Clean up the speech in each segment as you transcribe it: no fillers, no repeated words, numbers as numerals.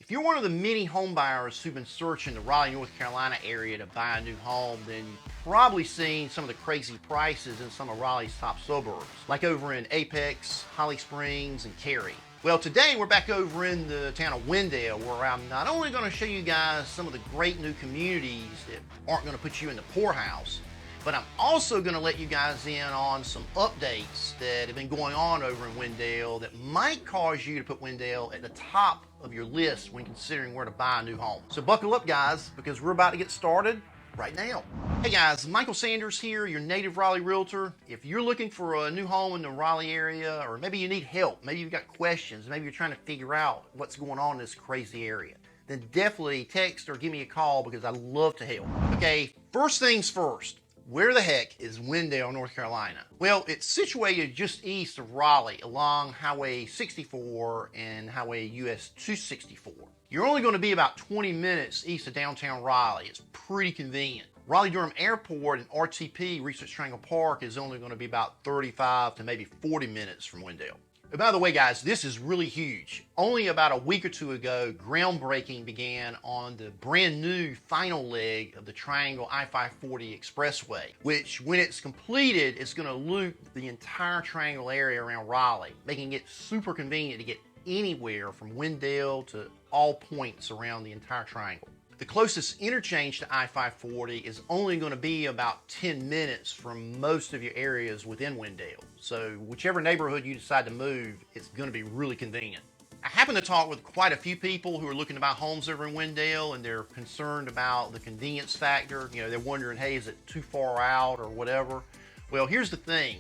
If you're one of the many home buyers who've been searching the Raleigh, North Carolina area to buy a new home, then you've probably seen some of the crazy prices in some of Raleigh's top suburbs, like over in Apex, Holly Springs, and Cary. Well, today we're back over in the town of Wendell, where I'm not only going to show you guys some of the great new communities that aren't going to put you in the poorhouse, but I'm also going to let you guys in on some updates that have been going on over in Wendell that might cause you to put Wendell at the top of your list when considering where to buy a new home. So buckle up, guys, because we're about to get started right now. Hey guys, Michael Sanders here, your native Raleigh realtor. If you're looking for a new home in the Raleigh area, or maybe you need help, maybe you've got questions, maybe you're trying to figure out what's going on in this crazy area, then definitely text or give me a call because I'd love to help. Okay, first things first. Where the heck is Wendell, North Carolina? Well, it's situated just east of Raleigh along Highway 64 and Highway US 264. You're only going to be about 20 minutes east of downtown Raleigh. It's pretty convenient. Raleigh-Durham Airport and RTP, Research Triangle Park, is only going to be about 35 to maybe 40 minutes from Wendell. And by the way, guys, this is really huge. Only about a week or two ago, groundbreaking began on the brand new final leg of the Triangle I-540 Expressway, which when it's completed, it's going to loop the entire Triangle area around Raleigh, making it super convenient to get anywhere from Wendell to all points around the entire Triangle. The closest interchange to I-540 is only going to be about 10 minutes from most of your areas within Wendell. So whichever neighborhood you decide to move, it's going to be really convenient. I happen to talk with quite a few people who are looking to buy homes over in Wendell, and they're concerned about the convenience factor. You know, they're wondering, hey, is it too far out or whatever? Well, here's the thing.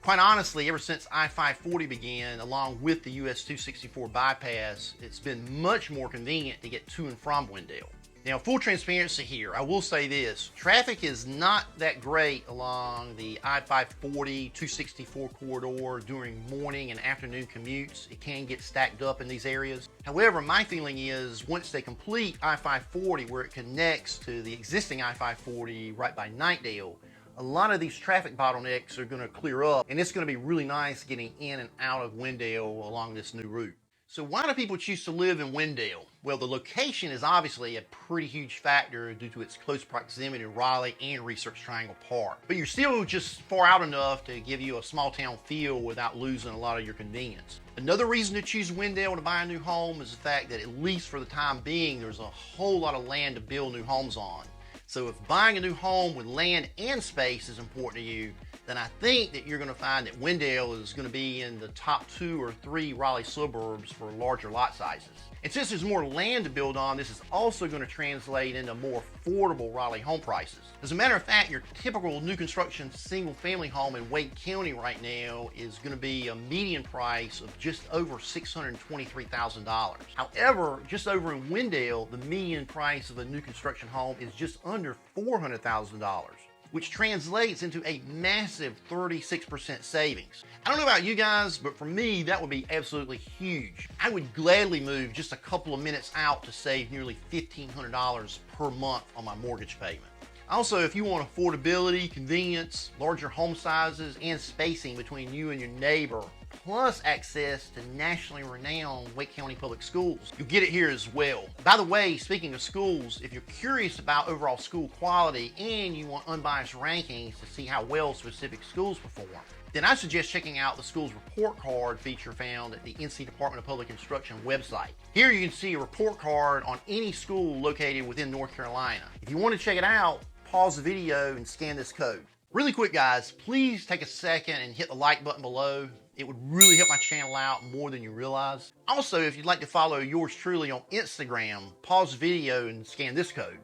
Quite honestly, ever since I-540 began, along with the US 264 bypass, it's been much more convenient to get to and from Wendell. Now, full transparency here, I will say this. Traffic is not that great along the I-540, 264 corridor during morning and afternoon commutes. It can get stacked up in these areas. However, my feeling is once they complete I-540, where it connects to the existing I-540 right by Knightdale, a lot of these traffic bottlenecks are going to clear up, and it's going to be really nice getting in and out of Wendell along this new route. So why do people choose to live in Wendell? Well, the location is obviously a pretty huge factor due to its close proximity to Raleigh and Research Triangle Park. But you're still just far out enough to give you a small town feel without losing a lot of your convenience. Another reason to choose Wendell to buy a new home is the fact that, at least for the time being, there's a whole lot of land to build new homes on. So if buying a new home with land and space is important to you, then I think that you're going to find that Wendell is going to be in the top 2 or 3 Raleigh suburbs for larger lot sizes. And since there's more land to build on, this is also going to translate into more affordable Raleigh home prices. As a matter of fact, your typical new construction single family home in Wake County right now is going to be a median price of just over $623,000. However, just over in Wendell, the median price of a new construction home is just under $400,000. which translates into a massive 36% savings. I don't know about you guys, but for me, that would be absolutely huge. I would gladly move just a couple of minutes out to save nearly $1,500 per month on my mortgage payment. Also, if you want affordability, convenience, larger home sizes, and spacing between you and your neighbor, plus access to nationally renowned Wake County Public Schools, you'll get it here as well. By the way, speaking of schools, if you're curious about overall school quality and you want unbiased rankings to see how well specific schools perform, then I suggest checking out the school's report card feature found at the NC Department of Public Instruction website. Here you can see a report card on any school located within North Carolina. If you want to check it out, pause the video and scan this code. Really quick, guys, please take a second and hit the like button below. It would really help my channel out more than you realize. Also, if you'd like to follow yours truly on Instagram, pause the video and scan this code.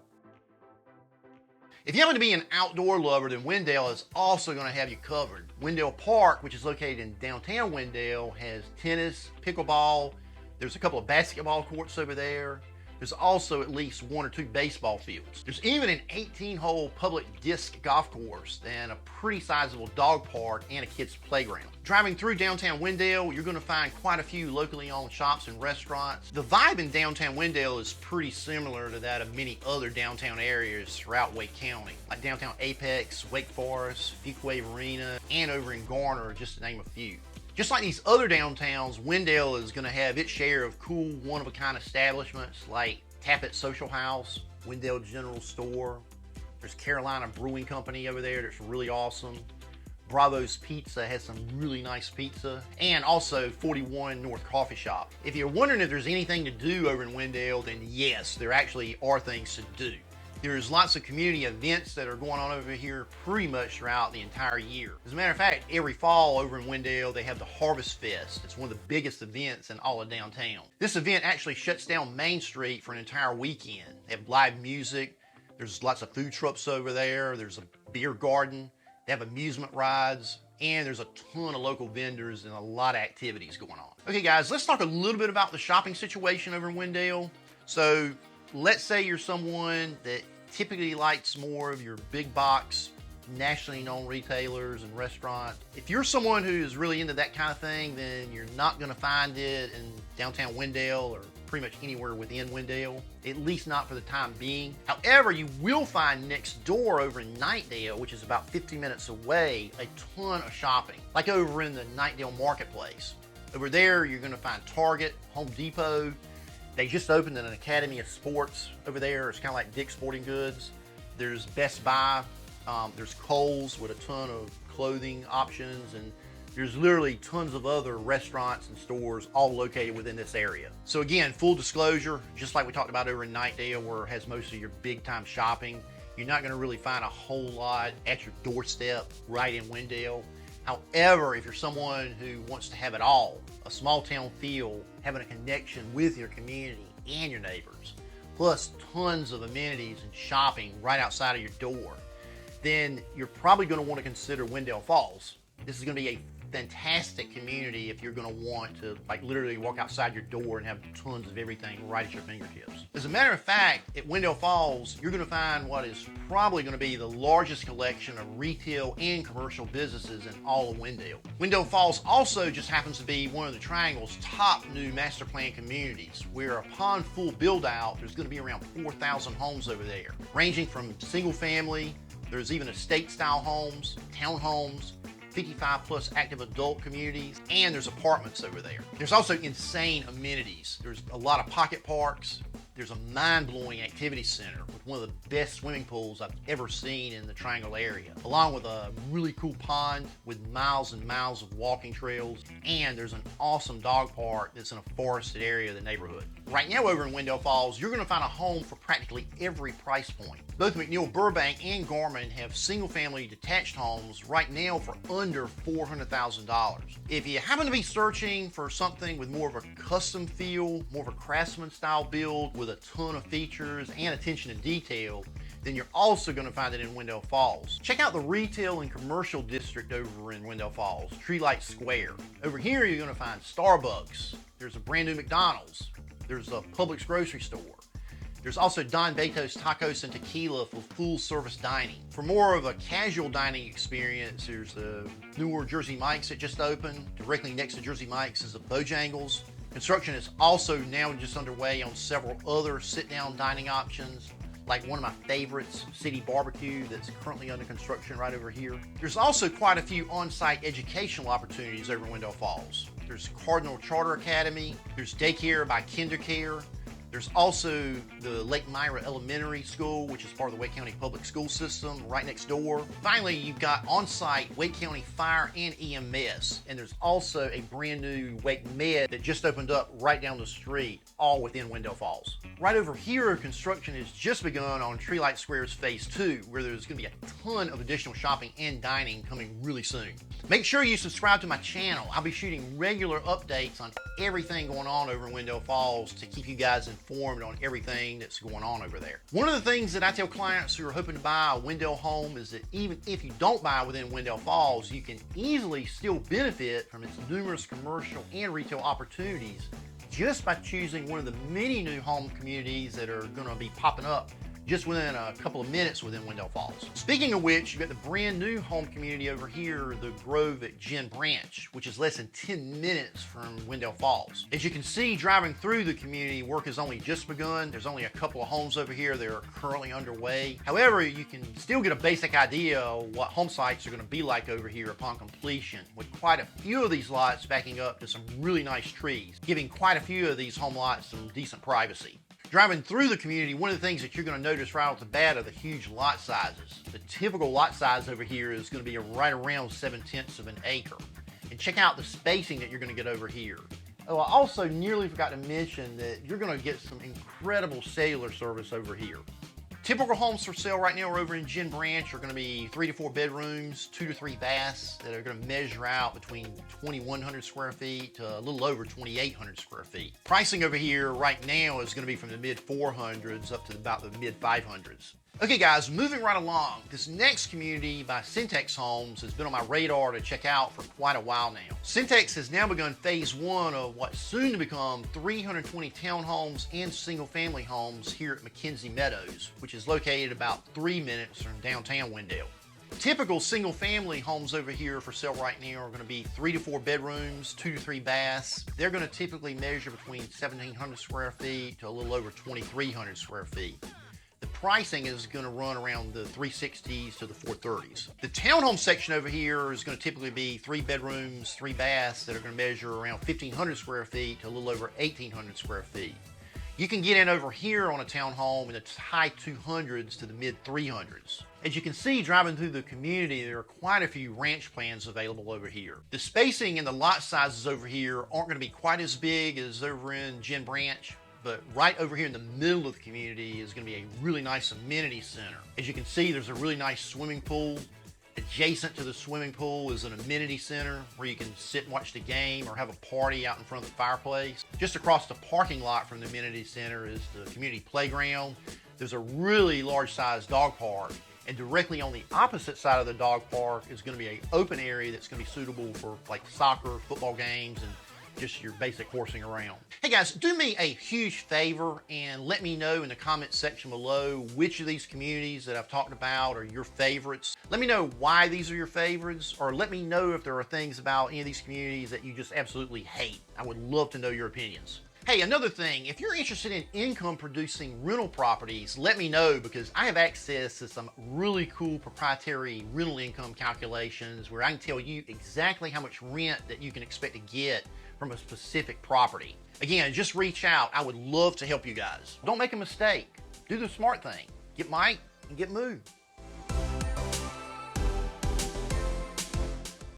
If you happen to be an outdoor lover, then Wendell is also going to have you covered. Wendell Park, which is located in downtown Wendell, has tennis, pickleball. There's a couple of basketball courts over there. There's also at least 1 or 2 baseball fields. There's even an 18-hole public disc golf course and a pretty sizable dog park and a kids' playground. Driving through downtown Wendell, you're going to find quite a few locally owned shops and restaurants. The vibe in downtown Wendell is pretty similar to that of many other downtown areas throughout Wake County, like downtown Apex, Wake Forest, Fuquay Arena, and over in Garner, just to name a few. Just like these other downtowns, Wendell is going to have its share of cool, one-of-a-kind establishments like Tappett's Social House, Wendell General Store. There's Carolina Brewing Company over there that's really awesome. Bravo's Pizza has some really nice pizza. And also 41 North Coffee Shop. If you're wondering if there's anything to do over in Wendell, then yes, there actually are things to do. There's lots of community events that are going on over here pretty much throughout the entire year. As a matter of fact, every fall over in Wendell, they have the Harvest Fest. It's one of the biggest events in all of downtown. This event actually shuts down Main Street for an entire weekend. They have live music. There's lots of food trucks over there. There's a beer garden. They have amusement rides. And there's a ton of local vendors and a lot of activities going on. Okay guys, let's talk a little bit about the shopping situation over in Wendell. So let's say you're someone that typically likes more of your big box, nationally known retailers and restaurants. If you're someone who is really into that kind of thing, then you're not gonna find it in downtown Wendell or pretty much anywhere within Wendell, at least not for the time being. However, you will find next door over in Knightdale, which is about 50 minutes away, a ton of shopping, like over in the Knightdale Marketplace. Over there, you're gonna find Target, Home Depot. They just opened an Academy of Sports over there. It's kind of like Dick's Sporting Goods. There's Best Buy. There's Kohl's with a ton of clothing options, and there's literally tons of other restaurants and stores all located within this area. So again, full disclosure, just like we talked about over in Knightdale, where it has most of your big time shopping, you're not going to really find a whole lot at your doorstep right in Wendell. However, if you're someone who wants to have it all, a small town feel, having a connection with your community and your neighbors, plus tons of amenities and shopping right outside of your door, then you're probably going to want to consider Wendell Falls. This is going to be a fantastic community if you're going to want to like literally walk outside your door and have tons of everything right at your fingertips. As a matter of fact, at Wendell Falls, you're going to find what is probably going to be the largest collection of retail and commercial businesses in all of Wendell. Wendell Falls also just happens to be one of the Triangle's top new master plan communities, where upon full build out, there's going to be around 4,000 homes over there, ranging from single family, there's even estate style homes, townhomes, 55 plus active adult communities, and there's apartments over there. There's also insane amenities. There's a lot of pocket parks. There's a mind-blowing activity center with one of the best swimming pools I've ever seen in the Triangle area, along with a really cool pond with miles and miles of walking trails, and there's an awesome dog park that's in a forested area of the neighborhood. Right now over in Wendell Falls, you're going to find a home for practically every price point. Both McNeil Burbank and Garmin have single-family detached homes right now for under $400,000. If you happen to be searching for something with more of a custom feel, more of a craftsman style build with a ton of features and attention to detail, then you're also going to find it in Wendell Falls. Check out the retail and commercial district over in Wendell Falls, Treelight Square. Over here you're going to find Starbucks. There's a brand new McDonald's. There's a Publix grocery store. There's also Don Beto's Tacos and Tequila for full service dining. For more of a casual dining experience, there's the newer Jersey Mike's that just opened. Directly next to Jersey Mike's is the Bojangles. Construction is also now just underway on several other sit-down dining options, like one of my favorites, City Barbecue, that's currently under construction right over here. There's also quite a few on-site educational opportunities over in Wendell Falls. There's Cardinal Charter Academy, there's daycare by KinderCare, there's also the Lake Myra Elementary School, which is part of the Wake County Public School System, right next door. Finally, you've got on-site Wake County Fire and EMS, and there's also a brand new Wake Med that just opened up right down the street, all within Wendell Falls. Right over here, construction has just begun on Treelight Square's Phase 2, where there's going to be a ton of additional shopping and dining coming really soon. Make sure you subscribe to my channel. I'll be shooting regular updates on everything going on over in Wendell Falls to keep you guys informed on everything that's going on over there. One of the things that I tell clients who are hoping to buy a Wendell home is that even if you don't buy within Wendell Falls, you can easily still benefit from its numerous commercial and retail opportunities just by choosing one of the many new home communities that are going to be popping up just within a couple of minutes within Wendell Falls. Speaking of which, you've got the brand new home community over here, the Grove at Gin Branch, which is less than 10 minutes from Wendell Falls. As you can see, driving through the community, work has only just begun. There's only a couple of homes over here that are currently underway. However, you can still get a basic idea of what home sites are going to be like over here upon completion, with quite a few of these lots backing up to some really nice trees, giving quite a few of these home lots some decent privacy. Driving through the community, one of the things that you're going to notice right off the bat are the huge lot sizes. The typical lot size over here is going to be right around 7/10 of an acre. And check out the spacing that you're going to get over here. Oh, I also nearly forgot to mention that you're going to get some incredible cellular service over here. Typical homes for sale right now are over in Gin Branch are going to be 3 to 4 bedrooms, 2 to 3 baths that are going to measure out between 2,100 square feet to a little over 2,800 square feet. Pricing over here right now is going to be from the mid 400s up to about the mid 500s. Okay guys, moving right along, this next community by Centex Homes has been on my radar to check out for quite a while now. Centex has now begun phase 1 of what's soon to become 320 townhomes and single family homes here at McKenzie Meadows, which is located about 3 minutes from downtown Wendell. Typical single family homes over here for sale right now are going to be 3 to 4 bedrooms, 2 to 3 baths. They're going to typically measure between 1,700 square feet to a little over 2,300 square feet. The pricing is going to run around the 360s to the 430s. The townhome section over here is going to typically be 3 bedrooms, 3 baths that are going to measure around 1,500 square feet to a little over 1,800 square feet. You can get in over here on a townhome in the high 200s to the mid 300s. As you can see, driving through the community, there are quite a few ranch plans available over here. The spacing and the lot sizes over here aren't going to be quite as big as over in Gin Branch, but right over here in the middle of the community is going to be a really nice amenity center. As you can see, there's a really nice swimming pool. Adjacent to the swimming pool is an amenity center where you can sit and watch the game or have a party out in front of the fireplace. Just across the parking lot from the amenity center is the community playground. There's a really large sized dog park, and directly on the opposite side of the dog park is going to be an open area that's going to be suitable for like soccer, football games, and just your basic horsing around. Hey guys, do me a huge favor and let me know in the comment section below which of these communities that I've talked about are your favorites. Let me know why these are your favorites, or let me know if there are things about any of these communities that you just absolutely hate. I would love to know your opinions. Hey, another thing, if you're interested in income producing rental properties, let me know, because I have access to some really cool proprietary rental income calculations where I can tell you exactly how much rent that you can expect to get from a specific property. Again, just reach out. I would love to help you guys. Don't make a mistake. Do the smart thing. Get Mike and get moved.